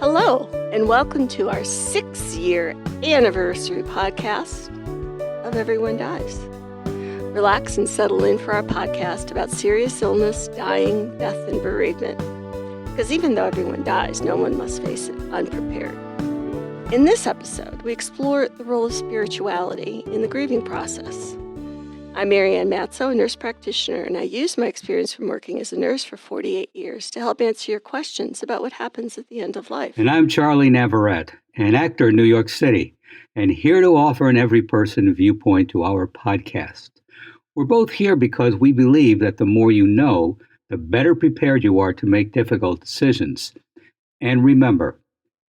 Hello, and welcome to our 6-year anniversary podcast of Everyone Dies. Relax and settle in for our podcast about serious illness, dying, death, and bereavement. Because even though everyone dies, no one must face it unprepared. In this episode, we explore the role of spirituality in the grieving process. I'm Marianne Matzo, a nurse practitioner, and I use my experience from working as a nurse for 48 years to help answer your questions about what happens at the end of life. And I'm Charlie Navarrete, an actor in New York City, and here to offer an every-person viewpoint to our podcast. We're both here because we believe that the more you know, the better prepared you are to make difficult decisions. And remember,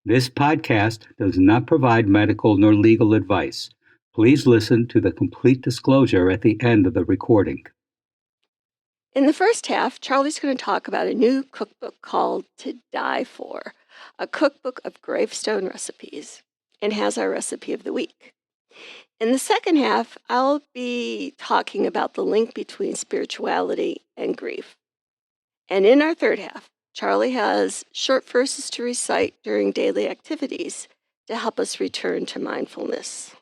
this podcast does not provide medical nor legal advice. Please listen to the complete disclosure at the end of the recording. In the first half, Charlie's going to talk about a new cookbook called To Die For, a cookbook of Gravestone recipes, and has our recipe of the week. In the second half, I'll be talking about the link between spirituality and grief. And in our third half, Charlie has short verses to recite during daily activities to help us return to mindfulness.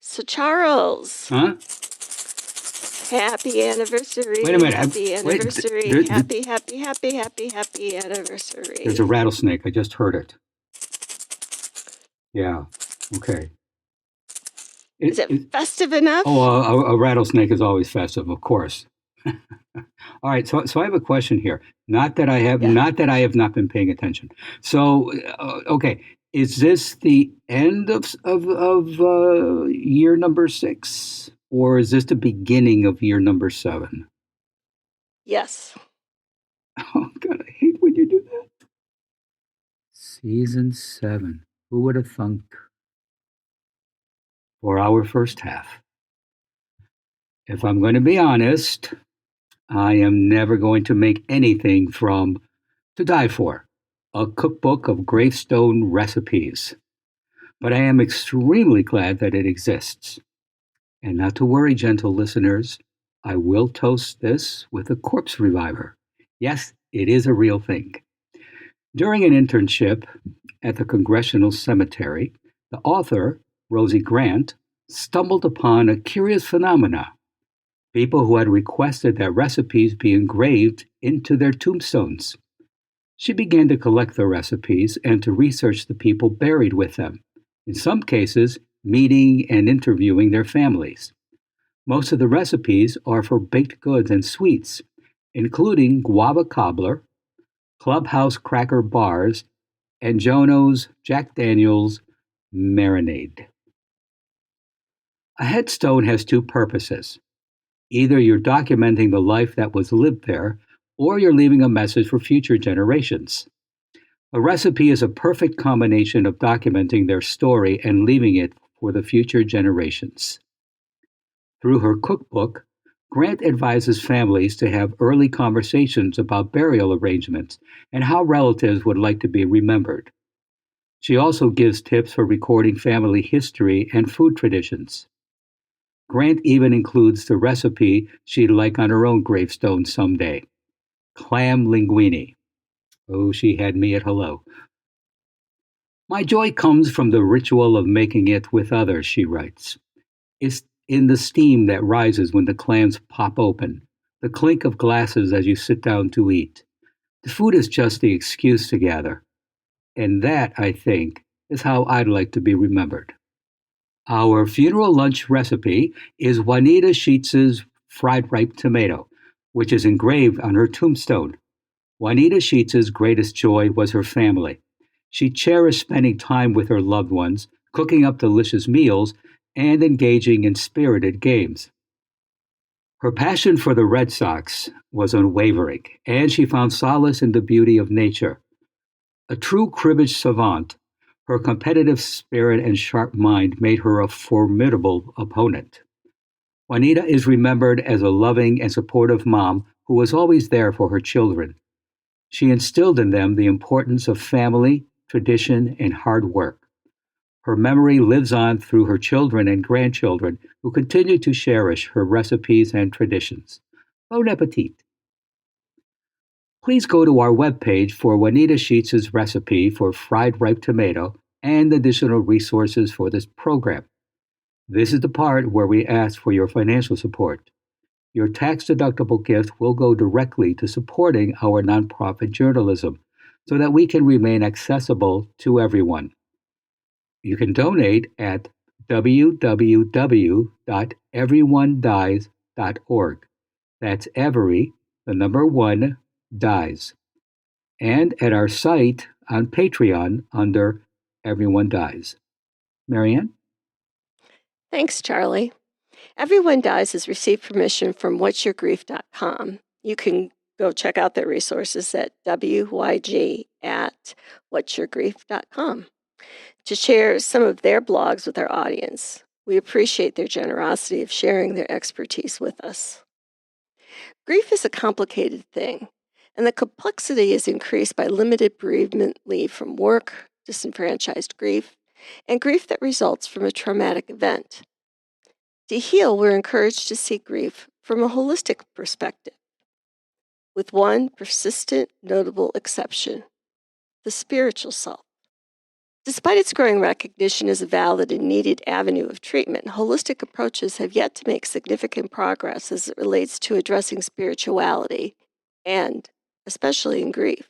So, Charles. Huh? Happy anniversary. Wait a minute. Happy anniversary. Happy anniversary. There's a rattlesnake. I just heard it. Yeah. Okay. Is it festive enough? Oh, a rattlesnake is always festive, of course. All right. So I have a question here. Not that I have not been paying attention. So, okay. Is this the end of year number 6, or is this the beginning of year number 7? Yes. Oh, God, I hate when you do that. Season 7. Who would have thunk? For our first half. If I'm going to be honest, I am never going to make anything from To Die For, a cookbook of Gravestone recipes. But I am extremely glad that it exists. And not to worry, gentle listeners, I will toast this with a corpse reviver. Yes, it is a real thing. During an internship at the Congressional Cemetery, the author, Rosie Grant, stumbled upon a curious phenomena. People who had requested that recipes be engraved into their tombstones. She began to collect the recipes and to research the people buried with them, in some cases, meeting and interviewing their families. Most of the recipes are for baked goods and sweets, including guava cobbler, clubhouse cracker bars, and Jono's Jack Daniels marinade. A headstone has 2 purposes. Either you're documenting the life that was lived there, or you're leaving a message for future generations. A recipe is a perfect combination of documenting their story and leaving it for the future generations. Through her cookbook, Grant advises families to have early conversations about burial arrangements and how relatives would like to be remembered. She also gives tips for recording family history and food traditions. Grant even includes the recipe she'd like on her own gravestone someday. Clam linguine. Oh, she had me at hello. My joy comes from the ritual of making it with others, she writes. It's in the steam that rises when the clams pop open, the clink of glasses as you sit down to eat. The food is just the excuse to gather. And that, I think, is how I'd like to be remembered. Our funeral lunch recipe is Whanitta Sheetz's fried ripe tomato, which is engraved on her tombstone. Whanitta Sheetz's greatest joy was her family. She cherished spending time with her loved ones, cooking up delicious meals, and engaging in spirited games. Her passion for the Red Sox was unwavering, and she found solace in the beauty of nature. A true cribbage savant, her competitive spirit and sharp mind made her a formidable opponent. Whanitta is remembered as a loving and supportive mom who was always there for her children. She instilled in them the importance of family, tradition, and hard work. Her memory lives on through her children and grandchildren who continue to cherish her recipes and traditions. Bon appetit. Please go to our webpage for Whanitta Sheetz' recipe for fried ripe tomato and additional resources for this program. This is the part where we ask for your financial support. Your tax-deductible gift will go directly to supporting our nonprofit journalism so that we can remain accessible to everyone. You can donate at www.everyonedies.org. That's every, the number one, dies. And at our site on Patreon under Everyone Dies. Marianne? Thanks, Charlie. Everyone Dies has received permission from whatsyourgrief.com. You can go check out their resources at wyg@whatsyourgrief.com to share some of their blogs with our audience. We appreciate their generosity of sharing their expertise with us. Grief is a complicated thing, and the complexity is increased by limited bereavement leave from work, disenfranchised grief, and grief that results from a traumatic event. To heal, we're encouraged to see grief from a holistic perspective, with one persistent, notable exception: the spiritual self. Despite its growing recognition as a valid and needed avenue of treatment, holistic approaches have yet to make significant progress as it relates to addressing spirituality, and especially in grief.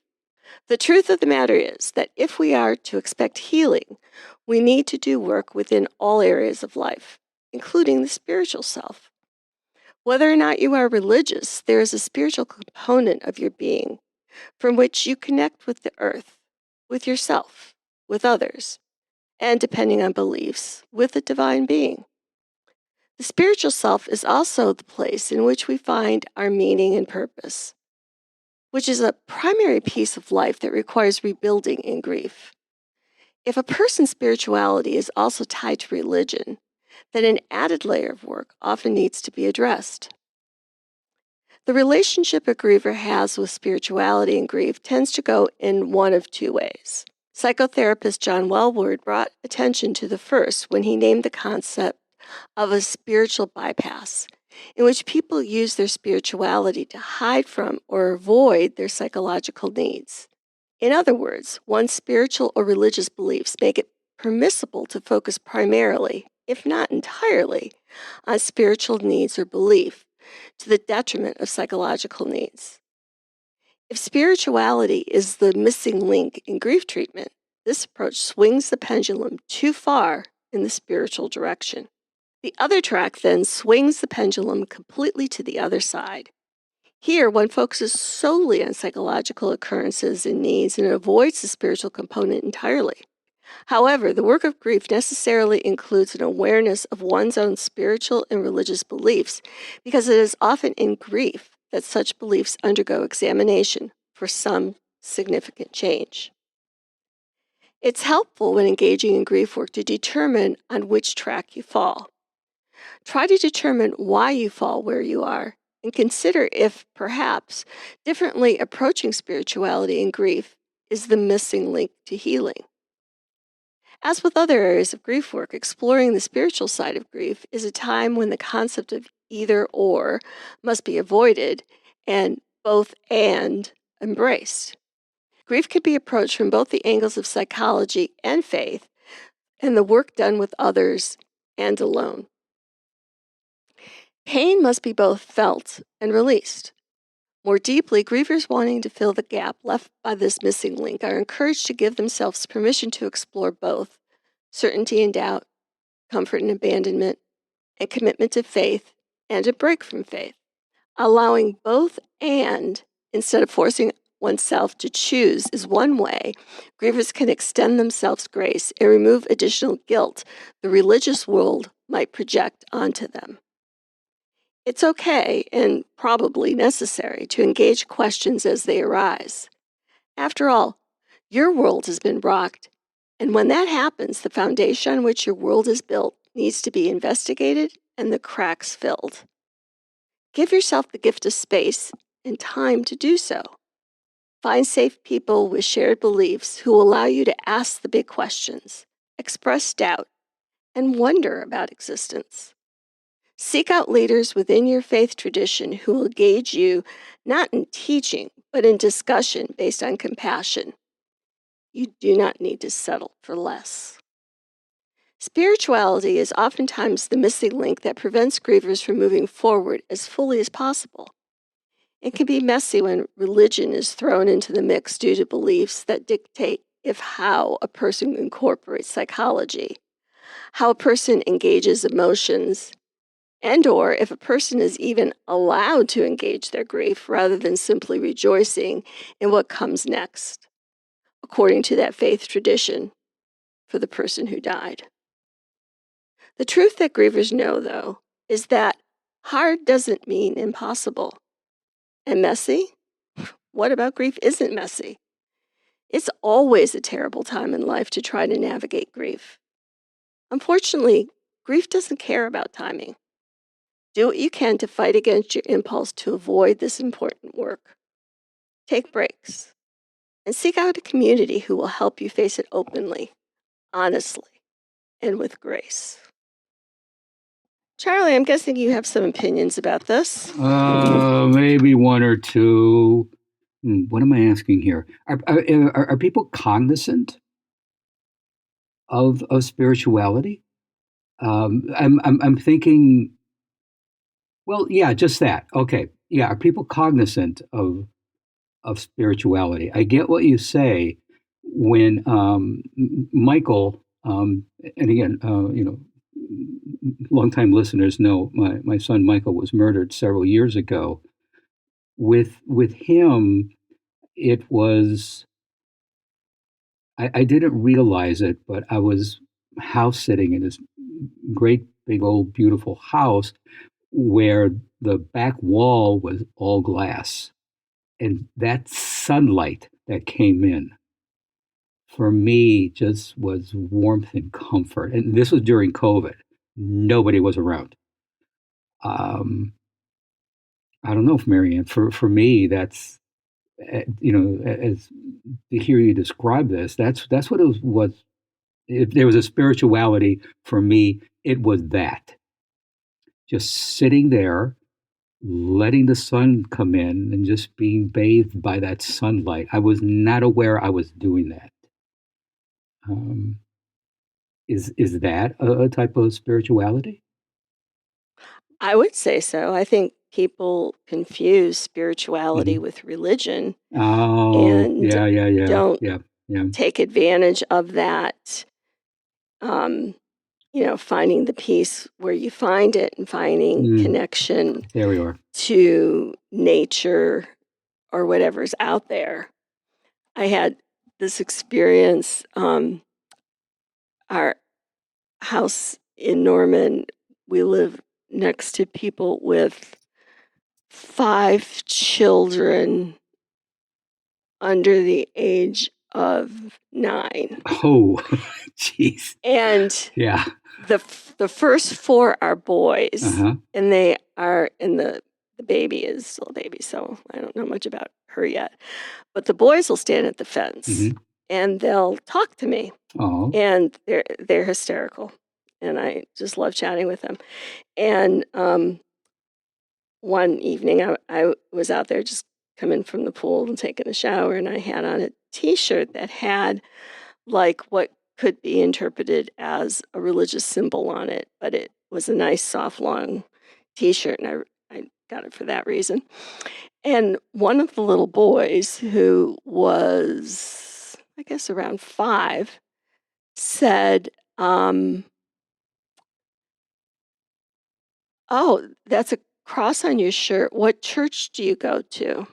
The truth of the matter is that if we are to expect healing, we need to do work within all areas of life, including the spiritual self. Whether or not you are religious, there is a spiritual component of your being from which you connect with the earth, with yourself, with others, and, depending on beliefs, with the divine being. The spiritual self is also the place in which we find our meaning and purpose, which is a primary piece of life that requires rebuilding in grief. If a person's spirituality is also tied to religion, then an added layer of work often needs to be addressed. The relationship a griever has with spirituality and grief tends to go in one of two ways. Psychotherapist John Wellward brought attention to the first when he named the concept of a spiritual bypass, in which people use their spirituality to hide from or avoid their psychological needs. In other words, one's spiritual or religious beliefs make it permissible to focus primarily, if not entirely, on spiritual needs or belief, to the detriment of psychological needs. If spirituality is the missing link in grief treatment, this approach swings the pendulum too far in the spiritual direction. The other track then swings the pendulum completely to the other side. Here, one focuses solely on psychological occurrences and needs and avoids the spiritual component entirely. However, the work of grief necessarily includes an awareness of one's own spiritual and religious beliefs, because it is often in grief that such beliefs undergo examination for some significant change. It's helpful when engaging in grief work to determine on which track you fall. Try to determine why you fall where you are, and consider if, perhaps, differently approaching spirituality and grief is the missing link to healing. As with other areas of grief work, exploring the spiritual side of grief is a time when the concept of either or must be avoided and both and embraced. Grief can be approached from both the angles of psychology and faith, and the work done with others and alone. Pain must be both felt and released. More deeply, grievers wanting to fill the gap left by this missing link are encouraged to give themselves permission to explore both certainty and doubt, comfort and abandonment, and commitment to faith and a break from faith. Allowing both and, instead of forcing oneself to choose, is one way grievers can extend themselves grace and remove additional guilt the religious world might project onto them. It's okay, and probably necessary, to engage questions as they arise. After all, your world has been rocked, and when that happens, the foundation on which your world is built needs to be investigated and the cracks filled. Give yourself the gift of space and time to do so. Find safe people with shared beliefs who allow you to ask the big questions, express doubt, and wonder about existence. Seek out leaders within your faith tradition who will engage you not in teaching, but in discussion based on compassion. You do not need to settle for less. Spirituality is oftentimes the missing link that prevents grievers from moving forward as fully as possible. It can be messy when religion is thrown into the mix due to beliefs that dictate how a person incorporates psychology, how a person engages emotions, and or if a person is even allowed to engage their grief rather than simply rejoicing in what comes next, according to that faith tradition for the person who died. The truth that grievers know, though, is that hard doesn't mean impossible. And messy? What about grief isn't messy? It's always a terrible time in life to try to navigate grief. Unfortunately, grief doesn't care about timing. Do what you can to fight against your impulse to avoid this important work. Take breaks and seek out a community who will help you face it openly, honestly, and with grace. Charlie, I'm guessing you have some opinions about this. Maybe one or two. What am I asking here? Are people cognizant of spirituality? I'm thinking. Well, yeah, just that. Okay, yeah. Are people cognizant of spirituality? I get what you say when Michael, and again, longtime listeners know my son Michael was murdered several years ago. With him, it was I didn't realize it, but I was house sitting in this great big old beautiful house where the back wall was all glass, and that sunlight that came in for me just was warmth and comfort. And this was during COVID. Nobody was around. I don't know if Marianne, for me, that's, as to hear you describe this, that's what it was. If there was a spirituality for me, it was that. Just sitting there, letting the sun come in and just being bathed by that sunlight. I was not aware I was doing that. Is that a type of spirituality? I would say so. I think people confuse spirituality with religion Oh, and yeah, don't yeah. take advantage of that, finding the peace where you find it and finding connection There we are. to nature or whatever's out there. I had this experience, our house in Norman, we live next to people with 5 children under the age of 9. Oh, jeez. And Yeah. the first 4 are boys, Uh-huh. and they are, and the baby is still a baby, so I don't know much about her yet. But the boys will stand at the fence, and they'll talk to me, Oh. and they're hysterical, and I just love chatting with them. And one evening, I was out there just coming from the pool and taking a shower, and I had on a T-shirt that had like what could be interpreted as a religious symbol on it, but it was a nice, soft, long T-shirt, and I got it for that reason. And one of the little boys, who was, I guess, around 5, said, "Oh, that's a cross on your shirt. What church do you go to?"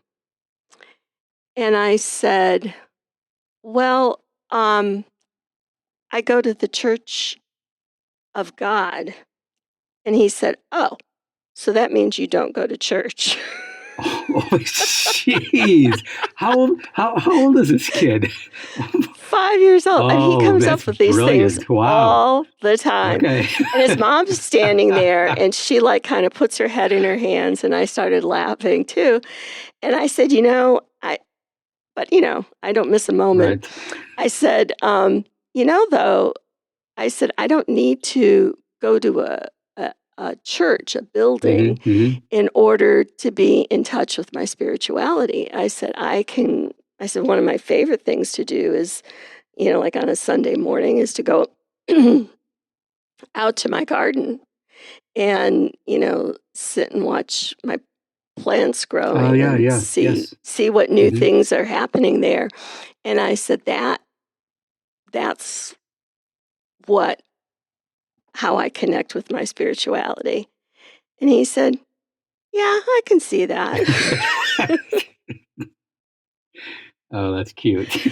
And I said, "Well, I go to the Church of God." And he said, "Oh, so that means you don't go to church." Oh, jeez. How old is this kid? 5 years old. And he comes up that's with these brilliant. things Wow. all the time. Okay. And his mom's standing there, and she like kind of puts her head in her hands, and I started laughing too. And I said, I don't miss a moment. Right. I said, though, I said, I don't need to go to a church, a building, in order to be in touch with my spirituality. I said, one of my favorite things to do is, like on a Sunday morning, is to go out to my garden and, sit and watch my plants growing and see what new things are happening there. And I said, that's how I connect with my spirituality. And he said, yeah, I can see that. Oh, that's cute.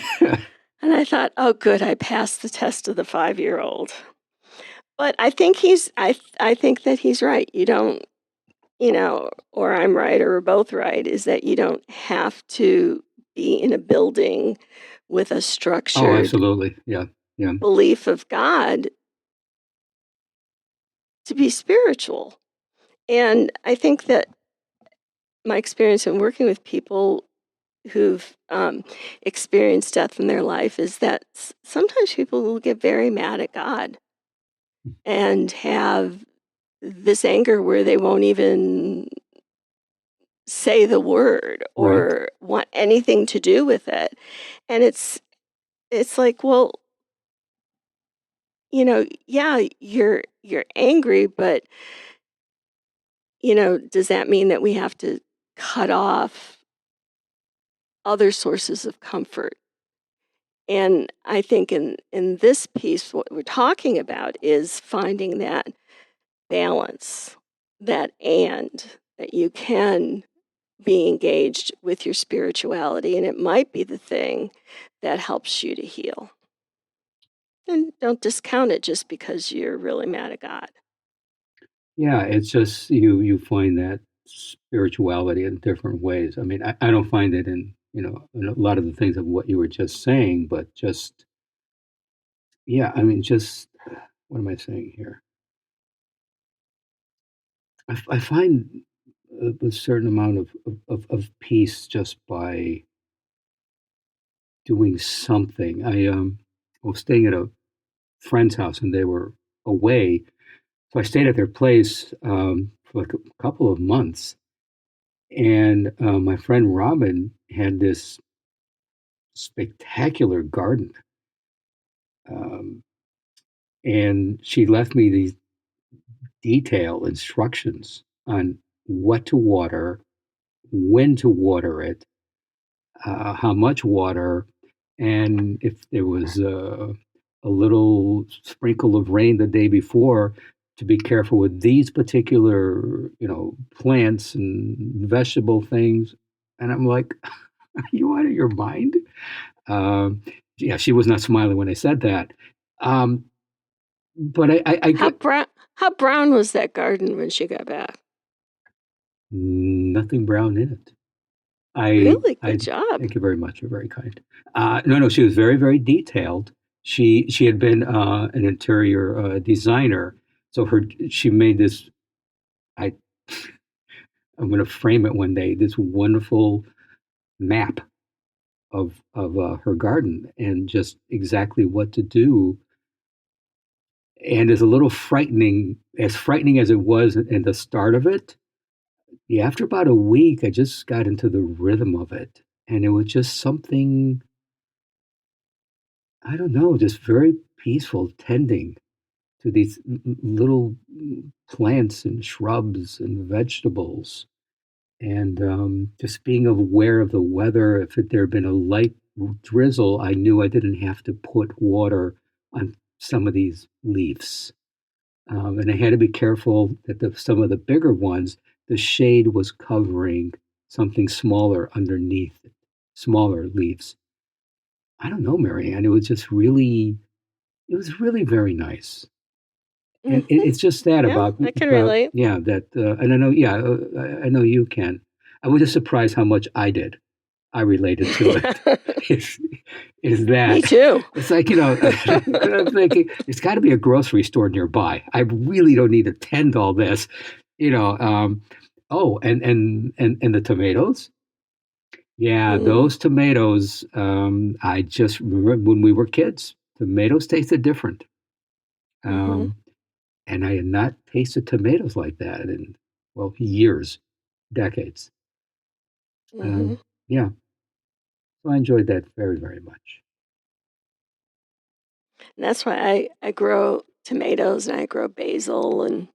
And I thought, oh, good, I passed the test of the 5-year-old. But I think I think that he's right. You don't, or I'm right, or we're both right, is that you don't have to be in a building with a structured absolutely. Yeah. belief of God to be spiritual. And I think that my experience in working with people who've experienced death in their life is that sometimes people will get very mad at God and have this anger where they won't even say the word or want anything to do with it. And it's like, well, yeah, you're angry, but does that mean that we have to cut off other sources of comfort? And I think in this piece, what we're talking about is finding that balance, that you can be engaged with your spirituality, and it might be the thing that helps you to heal. And don't discount it just because you're really mad at God. Yeah, it's just you find that spirituality in different ways. I mean, I don't find it in in a lot of the things of what you were just saying, but just I mean, just what am I saying here? I find a certain amount of peace just by doing something. I was staying at a friend's house and they were away, so I stayed at their place for like a couple of months. And my friend Robin had this spectacular garden. Um, and she left me these detailed instructions on what to water, when to water it, how much water, and if there was a little sprinkle of rain the day before, to be careful with these particular, plants and vegetable things. And I'm like, are you out of your mind? Um, yeah, she was not smiling when I said that. But I how brown was that garden when she got back? Nothing brown in it. Really? Good job. Thank you very much. You're very kind. No, she was very, very detailed. She had been an interior designer, so she made this. I'm going to frame it one day. This wonderful map of her garden and just exactly what to do. And it's a little frightening, as frightening as it was in the start of it. Yeah, after about a week, I just got into the rhythm of it, and it was just something, I don't know, just very peaceful, tending to these little plants and shrubs and vegetables, and just being aware of the weather. If there had been a light drizzle, I knew I didn't have to put water on some of these leaves. And I had to be careful that some of the bigger ones, the shade was covering something smaller underneath it, smaller leaves. I don't know, Marianne. It was really very nice. And it's just that I can relate. Yeah, that, and I know, I know you can. I was just surprised how much I related to it. is that Me too. It's like, I'm thinking there's got to be a grocery store nearby. I really don't need to tend all this, oh, and the tomatoes. Yeah, those tomatoes. I just remember when we were kids, tomatoes tasted different. And I had not tasted tomatoes like that in, well, years, decades. Mm-hmm. Yeah, so I enjoyed that very, very much. And that's why I grow tomatoes and I grow basil, and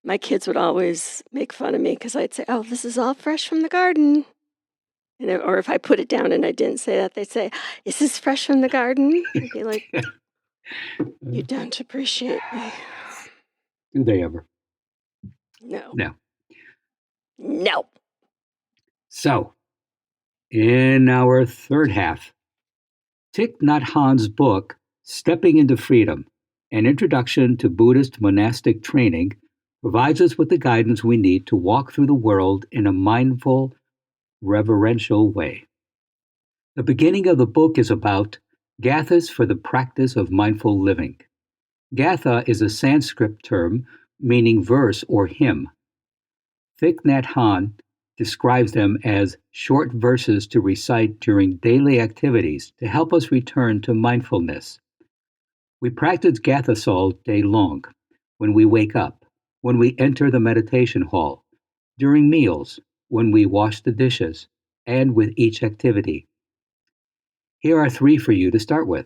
my kids would always make fun of me because I'd say, "Oh, this is all fresh from the garden." Or if I put it down and I didn't say that, they'd say, "Is this fresh from the garden?" I'd be like, "You don't appreciate me." Do they ever? No. No. No. So, in our third half, Thich Nhat Hanh's book, Stepping into Freedom, An Introduction to Buddhist Monastic Training, provides us with the guidance we need to walk through the world in a mindful, reverential way. The beginning of the book is about Gathas for the practice of mindful living. Gatha is a Sanskrit term meaning verse or hymn. Thich Nhat Hanh describes them as short verses to recite during daily activities to help us return to mindfulness. We practice Gathas all day long, when we wake up, when we enter the meditation hall, during meals, when we wash the dishes, and with each activity. Here are 3 for you to start with.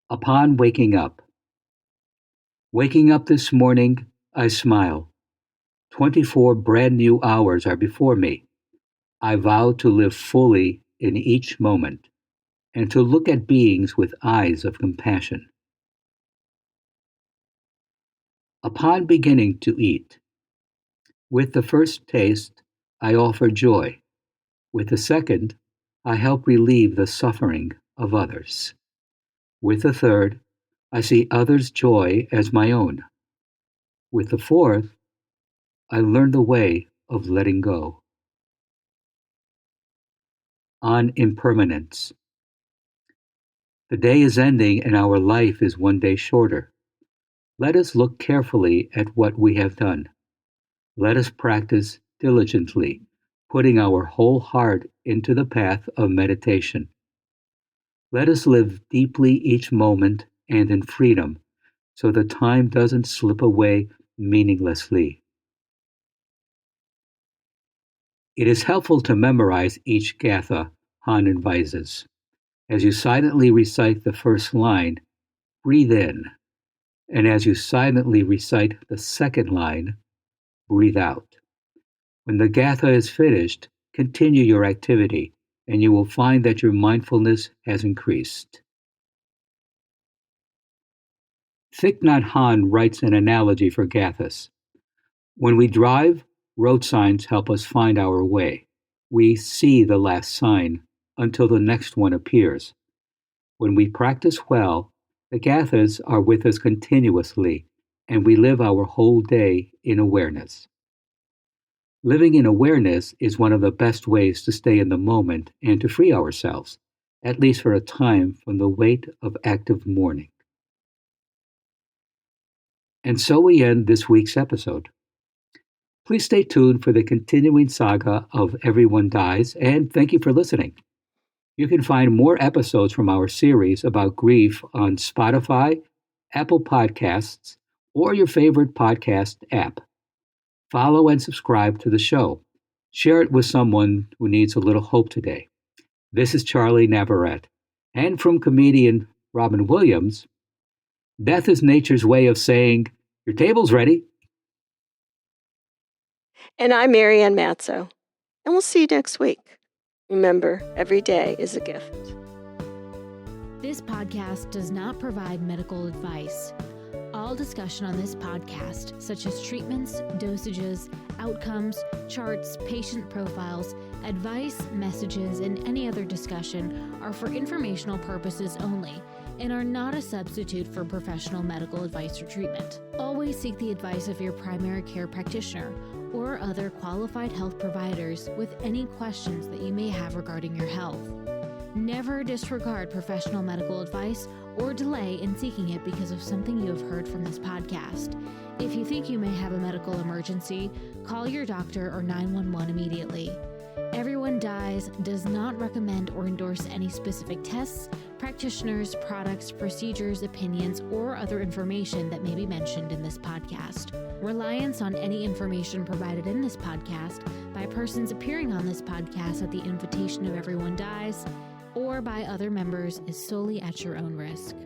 Upon waking up. Waking up this morning, I smile. 24 brand new hours are before me. I vow to live fully in each moment and to look at beings with eyes of compassion. Upon beginning to eat. With the first taste, I offer joy. With the second, I help relieve the suffering of others. With the third, I see others' joy as my own. With the fourth, I learn the way of letting go. On impermanence. The day is ending and our life is one day shorter. Let us look carefully at what we have done. Let us practice diligently, putting our whole heart into the path of meditation. Let us live deeply each moment and in freedom, so the time doesn't slip away meaninglessly. It is helpful to memorize each Gatha, Hanh advises. As you silently recite the first line, breathe in, and as you silently recite the second line, breathe out. When the Gatha is finished, continue your activity, and you will find that your mindfulness has increased. Thich Nhat Hanh writes an analogy for Gathas. When we drive, road signs help us find our way. We see the last sign until the next one appears. When we practice well, the Gathas are with us continuously, and we live our whole day in awareness. Living in awareness is one of the best ways to stay in the moment and to free ourselves, at least for a time, from the weight of active mourning. And so we end this week's episode. Please stay tuned for the continuing saga of Everyone Dies, and thank you for listening. You can find more episodes from our series about grief on Spotify, Apple Podcasts, or your favorite podcast app. Follow and subscribe to the show. Share it with someone who needs a little hope today. This is Charlie Navarrete, and from comedian Robin Williams, death is nature's way of saying, your table's ready. And I'm Marianne Matzo, and we'll see you next week. Remember, every day is a gift. This podcast does not provide medical advice. All discussion on this podcast, such as treatments, dosages, outcomes, charts, patient profiles, advice, messages, and any other discussion are for informational purposes only and are not a substitute for professional medical advice or treatment. Always seek the advice of your primary care practitioner or other qualified health providers with any questions that you may have regarding your health. Never disregard professional medical advice or delay in seeking it because of something you have heard from this podcast. If you think you may have a medical emergency, call your doctor or 911 immediately. Everyone Dies does not recommend or endorse any specific tests, practitioners, products, procedures, opinions, or other information that may be mentioned in this podcast. Reliance on any information provided in this podcast by persons appearing on this podcast at the invitation of Everyone Dies or by other members is solely at your own risk.